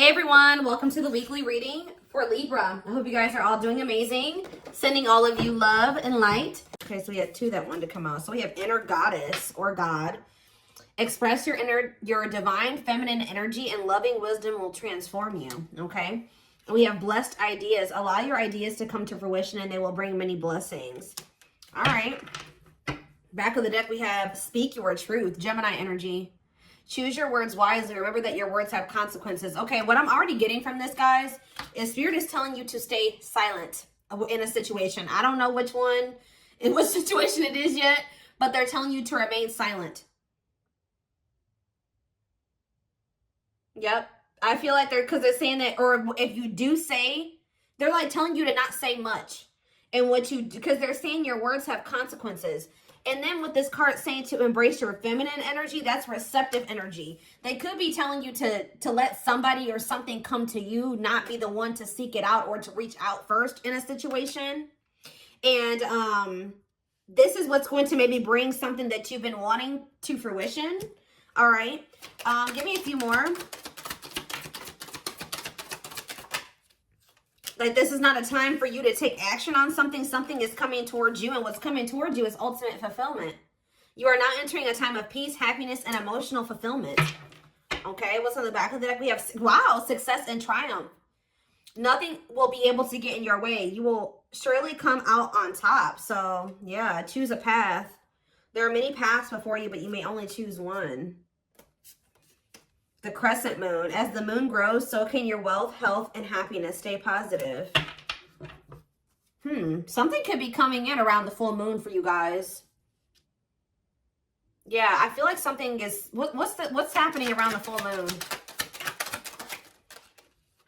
Hey everyone, welcome to the weekly reading for Libra. I hope you guys are all doing amazing. Sending all of you love and light. Okay, so we had two that wanted to come out. So we have inner goddess or God. Express your divine feminine energy and loving wisdom will transform you. Okay. And we have blessed ideas. Allow your ideas to come to fruition and they will bring many blessings. All right. Back of the deck we have speak your truth. Gemini energy. Choose your words wisely. Remember that your words have consequences. Okay, what I'm already getting from this, guys, is Spirit is telling you to stay silent in a situation. I don't know which one, in what situation it is yet, but they're telling you to remain silent. Yep. I feel like because they're saying that, or if you do say, they're like telling you to not say much. And because they're saying your words have consequences. And then with this card saying to embrace your feminine energy, that's receptive energy. They could be telling you to let somebody or something come to you, not be the one to seek it out or to reach out first in a situation. And this is what's going to maybe bring something that you've been wanting to fruition. All right. Give me a few more. Like, this is not a time for you to take action on something. Something is coming towards you, and what's coming towards you is ultimate fulfillment. You are now entering a time of peace, happiness, and emotional fulfillment. Okay, what's on the back of the deck? We have, wow, success and triumph. Nothing will be able to get in your way. You will surely come out on top. So, yeah, choose a path. There are many paths before you, but you may only choose one. The crescent moon. As the moon grows, so can your wealth, health, and happiness. Stay positive. Something could be coming in around the full moon for you guys. Yeah, I feel like something is... What's happening around the full moon?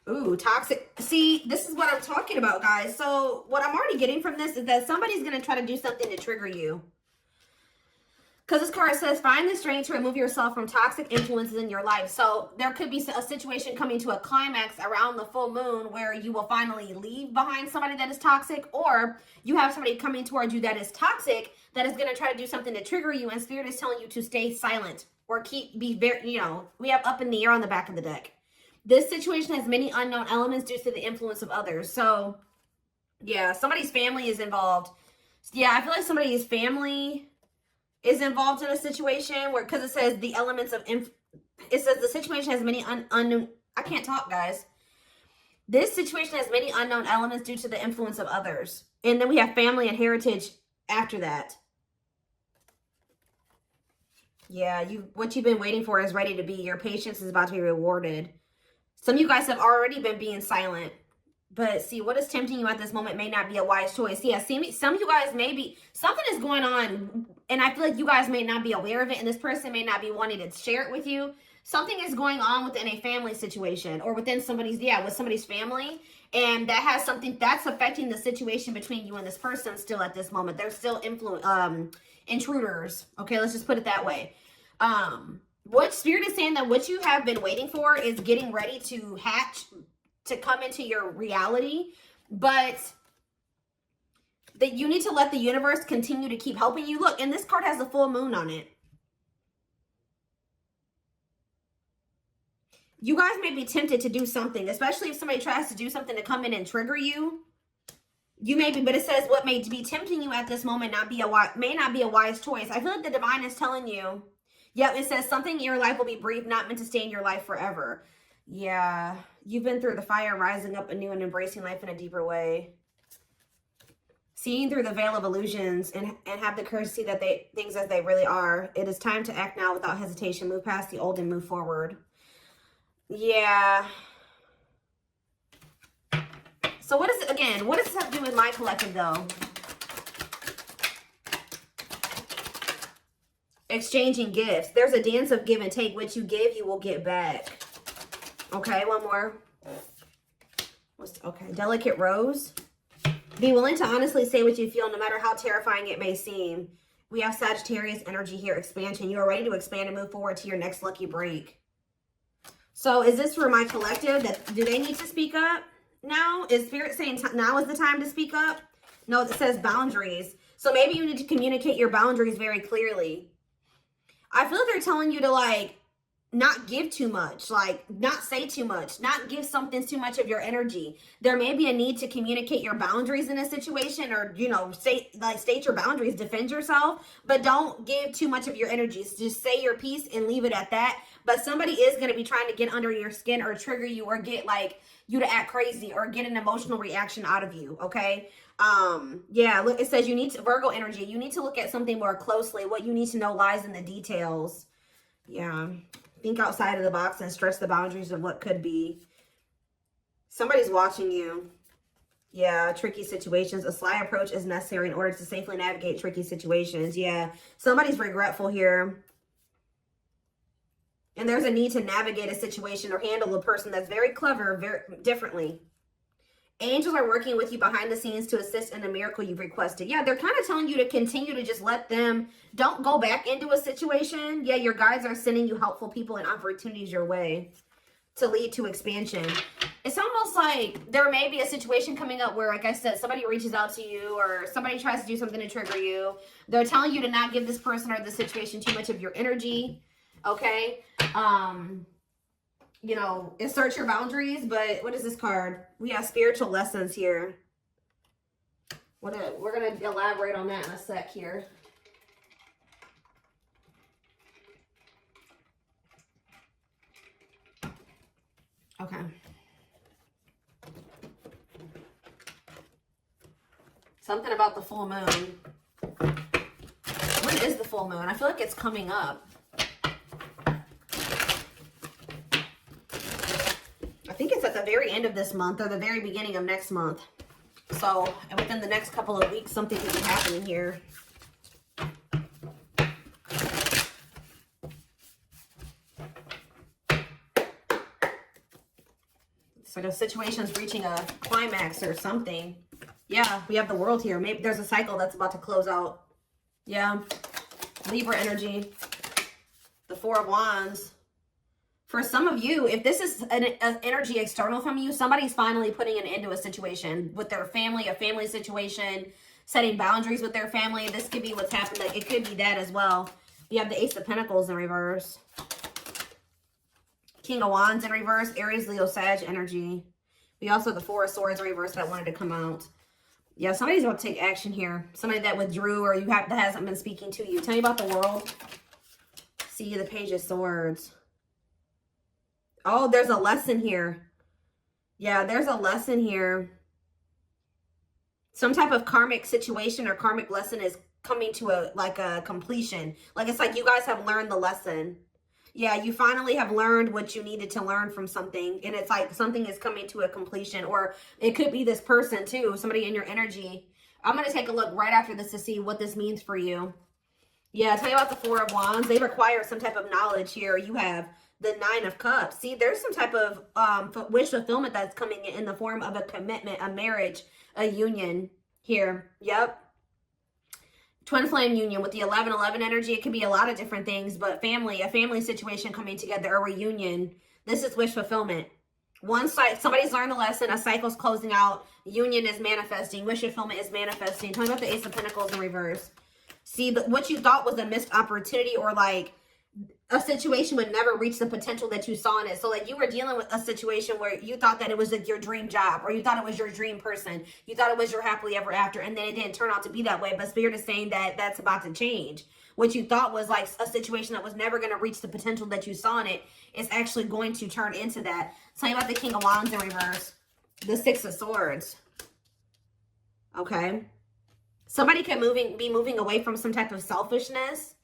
Ooh, toxic. See, this is what I'm talking about, guys. So what I'm already getting from this is that somebody's going to try to do something to trigger you. Because this card says, find the strength to remove yourself from toxic influences in your life. So there could be a situation coming to a climax around the full moon where you will finally leave behind somebody that is toxic, or you have somebody coming towards you that is toxic that is going to try to do something to trigger you, and Spirit is telling you to stay silent or be very, we have up in the air on the back of the deck. This situation has many unknown elements due to the influence of others. So yeah, somebody's family is involved. Yeah, I feel like somebody's family is involved in a situation where, because it says the elements of, it says the situation has many unknown, I can't talk, guys. This situation has many unknown elements due to the influence of others. And then we have family and heritage after that. Yeah, what you've been waiting for is ready to be. Your patience is about to be rewarded. Some of you guys have already been being silent. But see, what is tempting you at this moment may not be a wise choice. Yeah, see, some of you guys may be, something is going on, and I feel like you guys may not be aware of it, and this person may not be wanting to share it with you. Something is going on within a family situation, or within somebody's, with somebody's family, and that has something that's affecting the situation between you and this person still at this moment. They're still intruders. Okay, let's just put it that way. What Spirit is saying that what you have been waiting for is getting ready to hatch, to come into your reality, but that you need to let the universe continue to keep helping you. Look, and this card has a full moon on it. You guys may be tempted to do something, especially if somebody tries to do something to come in and trigger you. You may be, but it says what may be tempting you at this moment may not be a wise choice. I feel like the divine is telling you, yep, it says something in your life will be brief, not meant to stay in your life forever. Yeah, you've been through the fire, rising up anew and embracing life in a deeper way. Seeing through the veil of illusions and have the courage to see that things as they really are. It is time to act now without hesitation. Move past the old and move forward. Yeah. So what is it, again, what does this have to do with my collective, though? Exchanging gifts. There's a dance of give and take. What you give, you will get back. Okay, one more. Okay, delicate rose. Be willing to honestly say what you feel, no matter how terrifying it may seem. We have Sagittarius energy here, expansion. You are ready to expand and move forward to your next lucky break. So is this for my collective? Do they need to speak up now? Is Spirit saying now is the time to speak up? No, it says boundaries. So maybe you need to communicate your boundaries very clearly. I feel like they're telling you to, like, not give too much, like not say too much, not give something too much of your energy. There may be a need to communicate your boundaries in a situation, or, you know, state your boundaries, defend yourself, but don't give too much of your energies. Just say your piece and leave it at that. But somebody is going to be trying to get under your skin or trigger you or get like you to act crazy or get an emotional reaction out of you. Okay. Yeah, look, it says you need to, Virgo energy, you need to look at something more closely. What you need to know lies in the details. Yeah. Think outside of the box and stretch the boundaries of what could be. Somebody's watching you. Yeah, tricky situations. A sly approach is necessary in order to safely navigate tricky situations. Yeah, somebody's regretful here. And there's a need to navigate a situation or handle a person that's very clever, very differently. Angels are working with you behind the scenes to assist in the miracle you've requested. Yeah, they're kind of telling you to continue to just let them, don't go back into a situation. Yeah, your guides are sending you helpful people and opportunities your way to lead to expansion. It's almost like there may be a situation coming up where, like I said, somebody reaches out to you or somebody tries to do something to trigger you. They're telling you to not give this person or this situation too much of your energy. Okay. You know, assert your boundaries, but what is this card? We have spiritual lessons here. We're going to elaborate on that in a sec here. Okay. Something about the full moon. When is the full moon? I feel like it's coming up. I think it's at the very end of this month or the very beginning of next month. So within the next couple of weeks, something could be happening here. It's like a situation's reaching a climax or something. Yeah, we have the world here. Maybe there's a cycle that's about to close out. Yeah. Libra energy. The Four of Wands. For some of you, if this is an energy external from you, somebody's finally putting an end to a situation with their family, a family situation, setting boundaries with their family. This could be what's happened. It could be that as well. You have the Ace of Pentacles in reverse. King of Wands in reverse. Aries, Leo, Sag energy. We also have the Four of Swords in reverse that wanted to come out. Yeah, somebody's about to take action here. Somebody that withdrew or that hasn't been speaking to you. Tell me about the world. See the Page of Swords. Oh, there's a lesson here. Yeah, there's a lesson here. Some type of karmic situation or karmic lesson is coming to a completion. Like it's like you guys have learned the lesson. Yeah, you finally have learned what you needed to learn from something. And it's like something is coming to a completion. Or it could be this person too, somebody in your energy. I'm going to take a look right after this to see what this means for you. Yeah, tell me about the Four of Wands. They require some type of knowledge here. You have the Nine of Cups. See, there's some type of wish fulfillment that's coming in the form of a commitment, a marriage, a union here. Yep. Twin flame union with the 11-11 energy. It could be a lot of different things, but family, a family situation coming together, a reunion. This is wish fulfillment. One side, somebody's learned the lesson. A cycle's closing out. Union is manifesting. Wish fulfillment is manifesting. Tell me about the Ace of Pentacles in reverse. See, what you thought was a missed opportunity or like a situation would never reach the potential that you saw in it. So like you were dealing with a situation where you thought that it was like your dream job or you thought it was your dream person. You thought it was your happily ever after, and then it didn't turn out to be that way. But Spirit is saying that that's about to change. What you thought was like a situation that was never going to reach the potential that you saw in it is actually going to turn into that. Tell me about the King of Wands in reverse. The Six of Swords. Okay. Somebody can be moving away from some type of selfishness.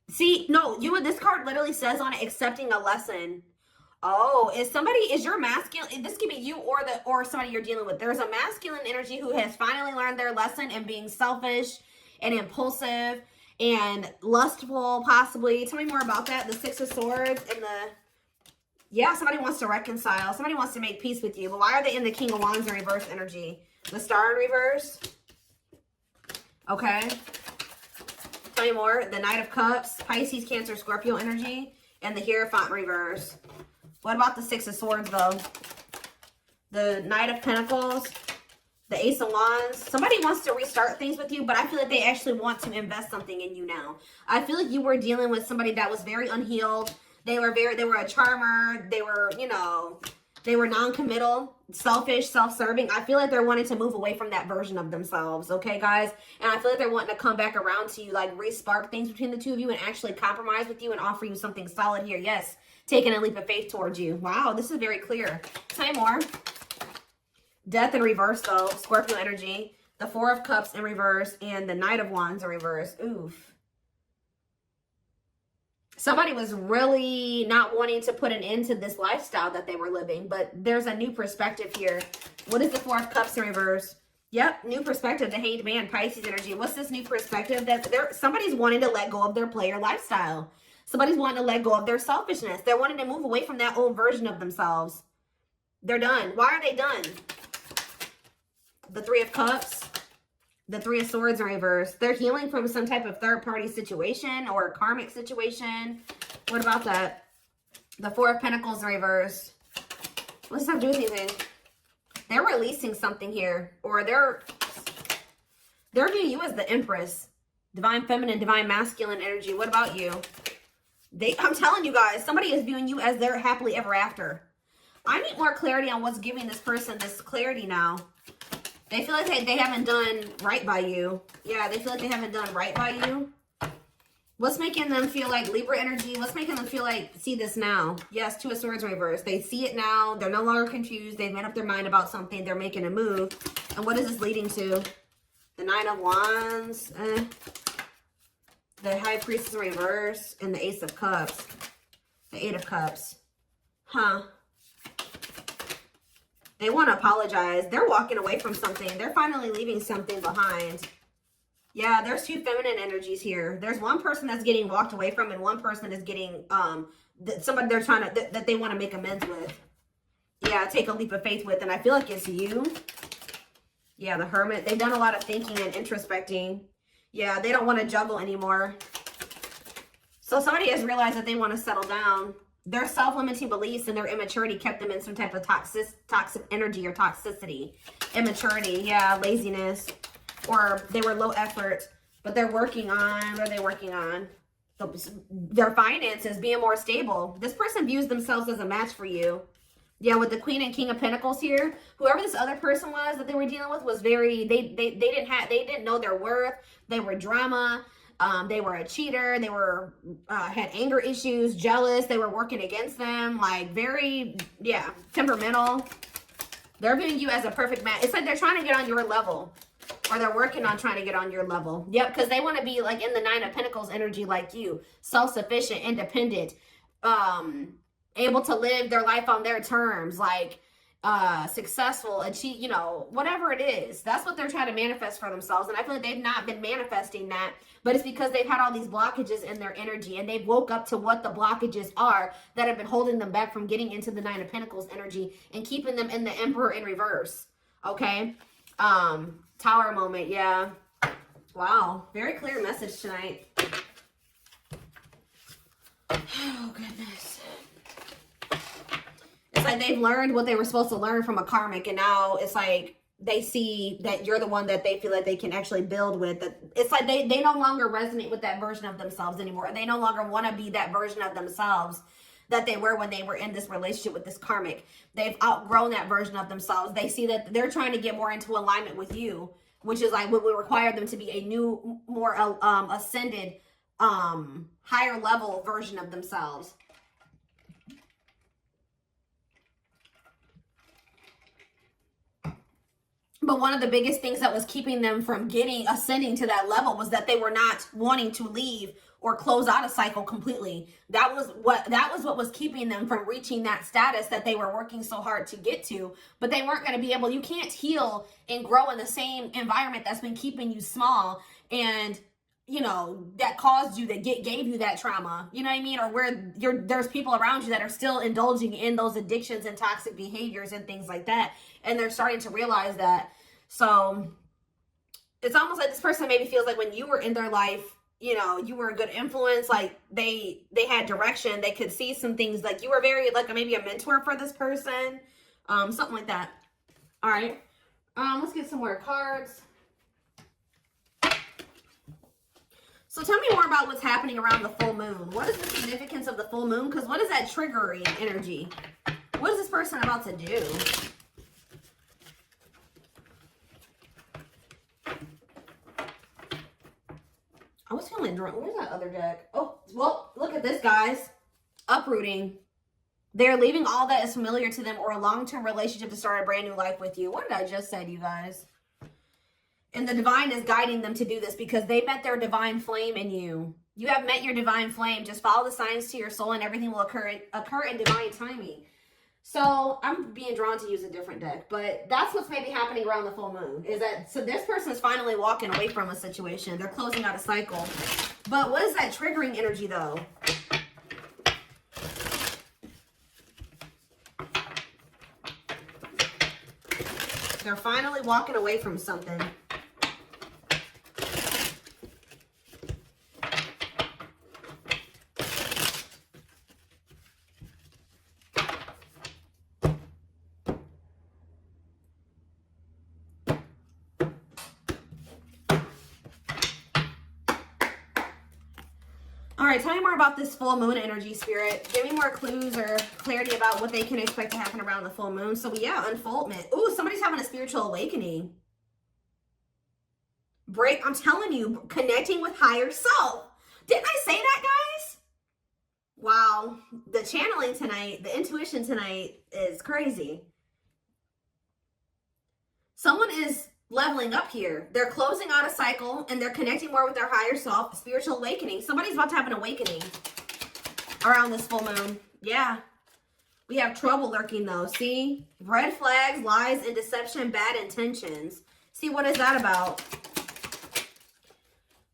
See, no, this card literally says on it, accepting a lesson. Oh, is your masculine, this could be you or somebody you're dealing with. There's a masculine energy who has finally learned their lesson and being selfish and impulsive and lustful, possibly. Tell me more about that. The Six of Swords and yeah, somebody wants to reconcile. Somebody wants to make peace with you. But why are they in the King of Wands in reverse energy? The Star in reverse. Okay. Tell me more. The Knight of Cups, Pisces, Cancer, Scorpio energy, and the Hierophant reverse. What about the Six of Swords, though? The Knight of Pentacles, the Ace of Wands. Somebody wants to restart things with you, but I feel like they actually want to invest something in you now. I feel like you were dealing with somebody that was very unhealed, They were a charmer. They were, you know, they were non-committal, selfish, self-serving. I feel like they're wanting to move away from that version of themselves, okay, guys? And I feel like they're wanting to come back around to you, like re-spark things between the two of you and actually compromise with you and offer you something solid here. Yes, taking a leap of faith towards you. Wow, this is very clear. Tell me more. Death in reverse, though. Scorpio energy. The Four of Cups in reverse and the Knight of Wands in reverse. Oof. Somebody was really not wanting to put an end to this lifestyle that they were living, but there's a new perspective here. What is the Four of Cups in reverse? Yep, new perspective, the Hanged Man, Pisces energy. What's this new perspective? That somebody's wanting to let go of their player lifestyle. Somebody's wanting to let go of their selfishness. They're wanting to move away from that old version of themselves. They're done. Why are they done? The Three of Cups. The Three of Swords in reverse. They're healing from some type of third-party situation or a karmic situation. What about that? The Four of Pentacles in reverse. What does that have to do with anything? They're releasing something here. Or they're viewing you as the Empress. Divine Feminine, Divine Masculine energy. What about you? I'm telling you guys, somebody is viewing you as their happily ever after. I need more clarity on what's giving this person this clarity now. They feel like they haven't done right by you. Yeah, they feel like they haven't done right by you. What's making them feel like Libra energy? What's making them feel like, see this now? Yes, Two of Swords reverse. They see it now. They're no longer confused. They've made up their mind about something. They're making a move. And what is this leading to? The Nine of Wands. The High Priestess reverse. And the Ace of Cups. The Eight of Cups. Huh. They want to apologize. They're walking away from something. They're finally leaving something behind. Yeah, there's two feminine energies here. There's one person that's getting walked away from and one person is getting, somebody they're trying to, that they want to make amends with. Yeah, take a leap of faith with. And I feel like it's you. Yeah, the Hermit. They've done a lot of thinking and introspecting. Yeah, they don't want to juggle anymore. So somebody has realized that they want to settle down. Their self-limiting beliefs and their immaturity kept them in some type of toxic energy or toxicity. Immaturity, yeah, laziness. Or they were low effort, but they're working on, what are they working on? Their finances, being more stable. This person views themselves as a match for you. Yeah, with the Queen and King of Pentacles here, whoever this other person was that they were dealing with was very, they didn't know their worth. They were drama. They were a cheater. They were, had anger issues, jealous. They were working against them. Like very, yeah, temperamental. They're viewing you as a perfect match. It's like they're trying to get on your level. Or they're working on trying to get on your level. Yep, because they want to be like in the Nine of Pentacles energy like you. Self-sufficient, independent. Able to live their life on their terms. Like, successful, achieve, you know, whatever it is. That's what they're trying to manifest for themselves. And I feel like they've not been manifesting that. But it's because they've had all these blockages in their energy. And they've woke up to what the blockages are that have been holding them back from getting into the Nine of Pentacles energy. And keeping them in the Emperor in reverse. Okay? Tower moment, yeah. Wow, very clear message tonight. Oh, goodness. It's like they've learned what they were supposed to learn from a karmic, and now it's like they see that you're the one that they feel like they can actually build with. That it's like they no longer resonate with that version of themselves anymore. They no longer want to be that version of themselves that they were when they were in this relationship with this karmic. They've outgrown that version of themselves. They see that they're trying to get more into alignment with you, which is like what would require them to be a new, more ascended, higher level version of themselves. But one of the biggest things that was keeping them from ascending to that level was that they were not wanting to leave or close out a cycle completely. That was what was keeping them from reaching that status that they were working so hard to get to. But they weren't going to be able, you can't heal and grow in the same environment that's been keeping you small and, you know, that caused you, that gave you that trauma. You know what I mean? Or where there's people around you that are still indulging in those addictions and toxic behaviors and things like that. And they're starting to realize that. So it's almost like this person maybe feels like when you were in their life, you know, you were a good influence, like they had direction, they could see some things, like you were very, like maybe a mentor for this person, something like that. All right, let's get some more cards. So tell me more about what's happening around the full moon. What is the significance of the full moon? Because what is that triggering energy? What is this person about to do? I was feeling drunk. Where's that other deck? Oh, well, look at this, guys. Uprooting. They're leaving all that is familiar to them or a long-term relationship to start a brand new life with you. What did I just say to you guys? And the divine is guiding them to do this because they met their divine flame in you. You have met your divine flame. Just follow the signs to your soul and everything will occur in divine timing. So I'm being drawn to use a different deck, but that's what's maybe happening around the full moon is that, so this person is finally walking away from a situation. They're closing out a cycle. But what is that triggering energy though? They're finally walking away from something. All right, tell me more about this full moon energy, Spirit. Give me more clues or clarity about what they can expect to happen around the full moon. So yeah, unfoldment. Ooh, somebody's having a spiritual awakening. I'm telling you, connecting with higher self. Didn't I say that, guys? Wow, the channeling tonight, the intuition tonight is crazy. Someone is leveling up here. They're closing out a cycle and they're connecting more with their higher self, spiritual awakening. Somebody's about to have an awakening around this full moon. Yeah. We have trouble lurking though. See? Red flags, lies, and deception, bad intentions. See, what is that about?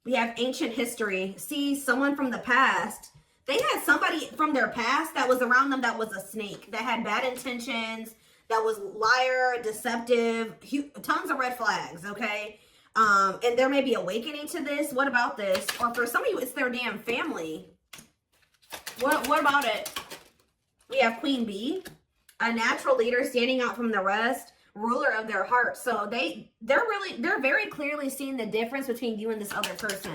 We have ancient history. See, someone from the past. They had somebody from their past that was around them that was a snake, that had bad intentions, that was liar, deceptive, tons of red flags, okay? And there may be awakening to this. What about this? Or for some of you, it's their damn family. What about it? We have Queen Bee, a natural leader standing out from the rest, ruler of their heart. So they're very clearly seeing the difference between you and this other person.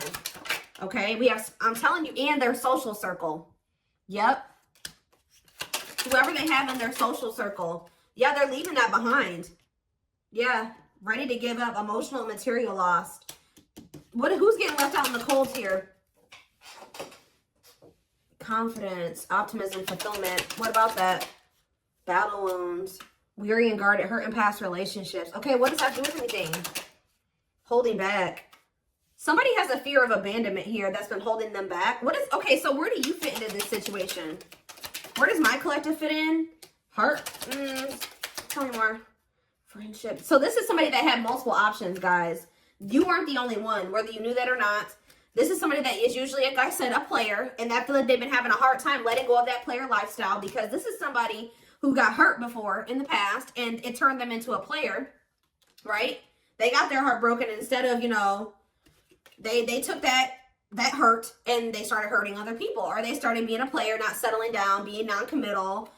Okay, we have, I'm telling you, and their social circle. Yep. Whoever they have in their social circle. Yeah, they're leaving that behind. Yeah, ready to give up, emotional and material lost. Who's getting left out in the cold here? Confidence, optimism, fulfillment. What about that? Battle wounds, weary and guarded, hurt in past relationships. Okay, what does that do with anything? Holding back. Somebody has a fear of abandonment here that's been holding them back. Okay, so where do you fit into this situation? Where does my collective fit in? Heart? Tell me more. Friendship. So this is somebody that had multiple options, guys. You weren't the only one, whether you knew that or not. This is somebody that is usually, like I said, a player. And I feel like they've been having a hard time letting go of that player lifestyle because this is somebody who got hurt before in the past and it turned them into a player, right? They got their heart broken instead of, you know, they took that hurt and they started hurting other people, or they started being a player, not settling down, being non-committal,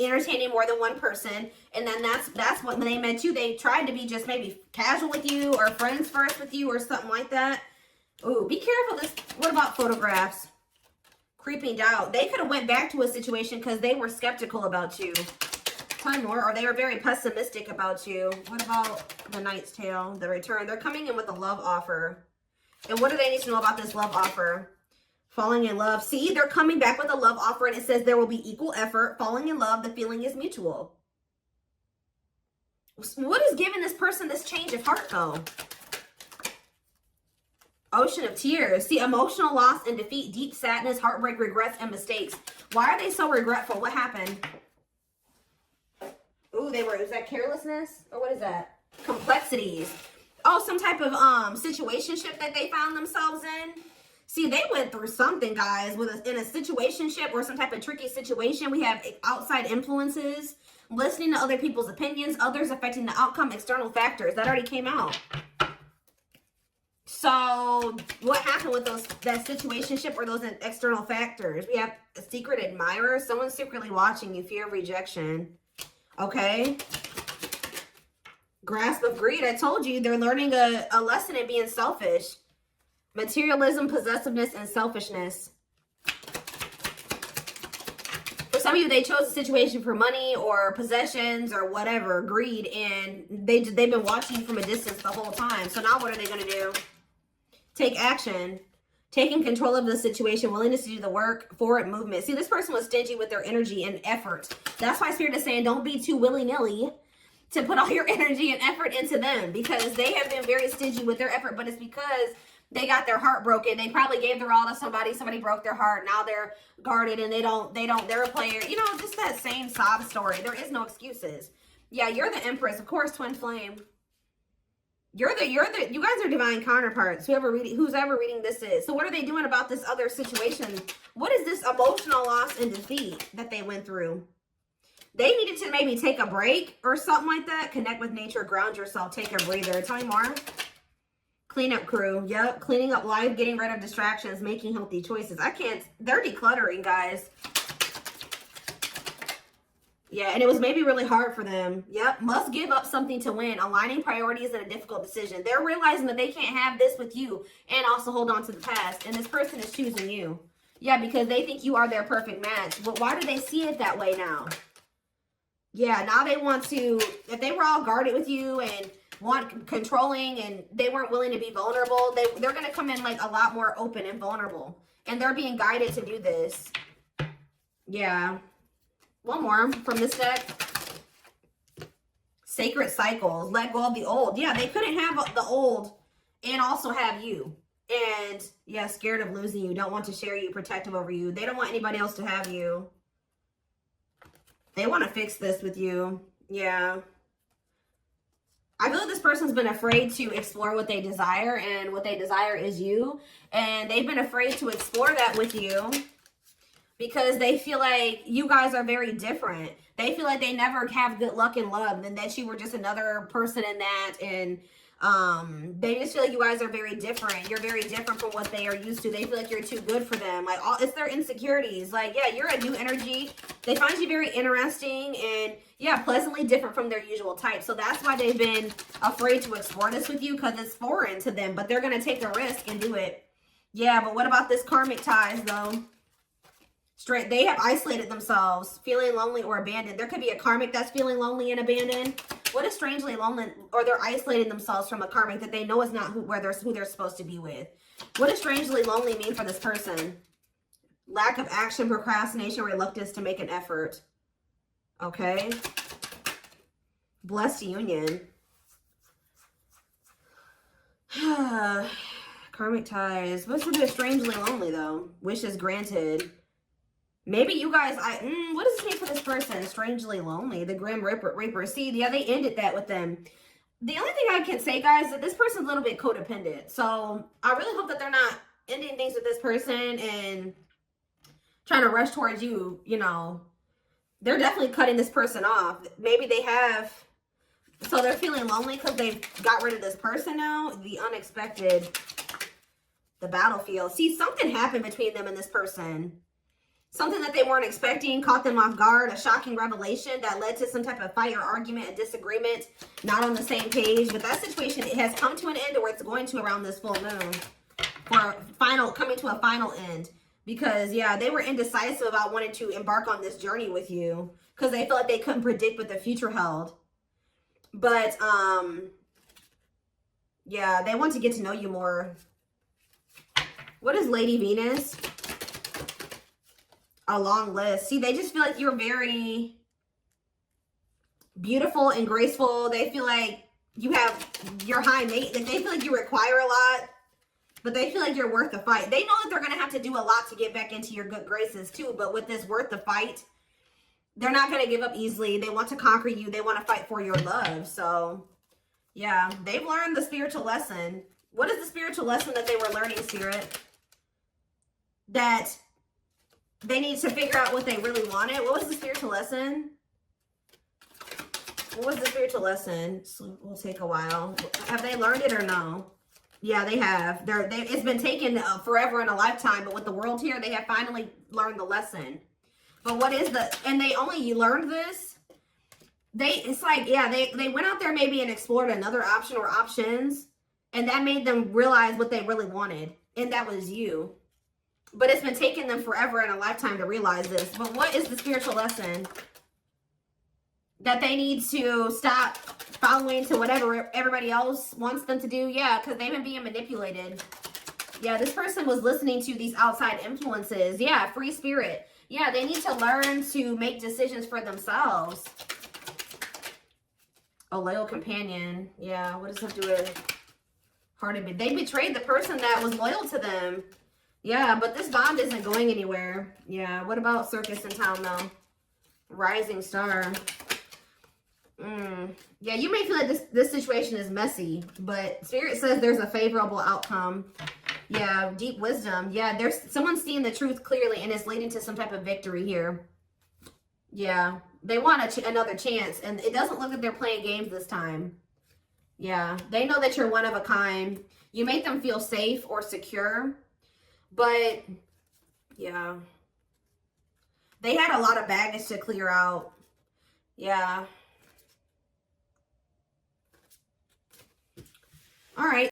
entertaining more than one person. And then that's what, when they met you, they tried to be just maybe casual with you or friends first with you or something like that. Ooh, be careful. What about photographs? Creeping doubt. They could have went back to a situation because they were skeptical about you. Tell me more. Or they were very pessimistic about you. What about the Knight's Tale, the return? They're coming in with a love offer. And what do they need to know about this love offer? Falling in love. See, they're coming back with a love offer and it says there will be equal effort. Falling in love, the feeling is mutual. What is giving this person this change of heart though? Ocean of tears. See, emotional loss and defeat, deep sadness, heartbreak, regrets, and mistakes. Why are they so regretful? What happened? Ooh, is that carelessness? Or what is that? Complexities. Oh, some type of situationship that they found themselves in. See, they went through something, guys, in a situationship or some type of tricky situation. We have outside influences, listening to other people's opinions, others affecting the outcome, external factors. That already came out. So what happened with that situationship or those external factors? We have a secret admirer, someone secretly watching you, fear of rejection. Okay. Grasp of greed. I told you they're learning a lesson in being selfish. Materialism, possessiveness, and selfishness. For some of you, they chose a situation for money or possessions or whatever, greed, and they've been watching you from a distance the whole time. So now what are they going to do? Take action. Taking control of the situation, willingness to do the work, forward movement. See, this person was stingy with their energy and effort. That's why Spirit is saying don't be too willy-nilly to put all your energy and effort into them, because they have been very stingy with their effort, but it's because they got their heart broken. They probably gave their all to somebody. Somebody broke their heart. Now they're guarded and they're a player. You know, just that same sob story. There is no excuses. Yeah, you're the Empress. Of course, twin flame. You guys are divine counterparts. Who's ever reading this is. So what are they doing about this other situation? What is this emotional loss and defeat that they went through? They needed to maybe take a break or something like that. Connect with nature, ground yourself, take a breather. Tell me more. Cleanup crew. Yep. Cleaning up life, getting rid of distractions, making healthy choices. They're decluttering, guys. Yeah, and it was maybe really hard for them. Yep. Must give up something to win. Aligning priorities in a difficult decision. They're realizing that they can't have this with you and also hold on to the past. And this person is choosing you. Yeah, because they think you are their perfect match. But why do they see it that way now? Yeah, now they want to, if they were all guarded with you and want controlling and they weren't willing to be vulnerable, they're going to come in like a lot more open and vulnerable. And they're being guided to do this. Yeah. One more from this deck. Sacred cycles. Let go of the old. Yeah, they couldn't have the old and also have you. And yeah, scared of losing you. Don't want to share you, protective over you. They don't want anybody else to have you. They want to fix this with you. Yeah. I feel like this person's been afraid to explore what they desire, and what they desire is you. And they've been afraid to explore that with you because they feel like you guys are very different. They feel like they never have good luck in love, and that you were just another person in that. And they just feel like you guys are very different. You're very different from what they are used to. They feel like you're too good for them. Like, it's their insecurities. Like, yeah, you're a new energy. They find you very interesting and, yeah, pleasantly different from their usual type. So that's why they've been afraid to explore this with you, because it's foreign to them. But they're going to take the risk and do it. Yeah, but what about this karmic ties, though? They have isolated themselves, feeling lonely or abandoned. There could be a karmic that's feeling lonely and abandoned. What is strangely lonely, or they're isolating themselves from a karmic that they know is not who they're supposed to be with. What does strangely lonely mean for this person? Lack of action, procrastination, reluctance to make an effort. Okay. Blessed union. Karmic ties. What's with this strangely lonely, though? Wishes granted. Maybe you guys, what does this mean for this person? Strangely lonely. The Grim Reaper. See, yeah, they ended that with them. The only thing I can say, guys, is that this person's a little bit codependent. So I really hope that they're not ending things with this person and trying to rush towards you, you know. They're definitely cutting this person off. Maybe they have, so they're feeling lonely because they've got rid of this person now. The unexpected, the battlefield. See, something happened between them and this person. Something that they weren't expecting caught them off guard, a shocking revelation that led to some type of fight or argument, a disagreement, not on the same page. But that situation, it has come to an end, or it's going to around this full moon, for coming to a final end. Because, yeah, they were indecisive about wanting to embark on this journey with you because they felt like they couldn't predict what the future held. But, yeah, they want to get to know you more. What is Lady Venus? A long list. See, they just feel like you're very beautiful and graceful. They feel like you're high maintenance. They feel like you require a lot, but they feel like you're worth the fight. They know that they're going to have to do a lot to get back into your good graces too, but with this worth the fight, they're not going to give up easily. They want to conquer you. They want to fight for your love. So, yeah, they've learned the spiritual lesson. What is the spiritual lesson that they were learning, Spirit? That they need to figure out what they really wanted. What was the spiritual lesson? What was the spiritual lesson? So we'll take a while. Have they learned it or no? Yeah, they have. It's been taken forever and a lifetime, but with the world here, they have finally learned the lesson. But what is and you learned this? It's like, yeah, they went out there maybe and explored another option or options, and that made them realize what they really wanted. And that was you. But it's been taking them forever and a lifetime to realize this. But what is the spiritual lesson? That they need to stop following to whatever everybody else wants them to do? Yeah, because they've been being manipulated. Yeah, this person was listening to these outside influences. Yeah, free spirit. Yeah, they need to learn to make decisions for themselves. A loyal companion. Yeah, what does that do with hearted? They betrayed the person that was loyal to them. Yeah, but this bond isn't going anywhere. Yeah, what about circus in town though? Rising star. Yeah, you may feel like this situation is messy, but Spirit says there's a favorable outcome. Yeah, deep wisdom. Yeah, there's someone seeing the truth clearly and it's leading to some type of victory here. Yeah, they want another chance, and it doesn't look like they're playing games this time. Yeah, they know that you're one of a kind. You make them feel safe or secure, but yeah, they had a lot of baggage to clear out. Yeah. All right,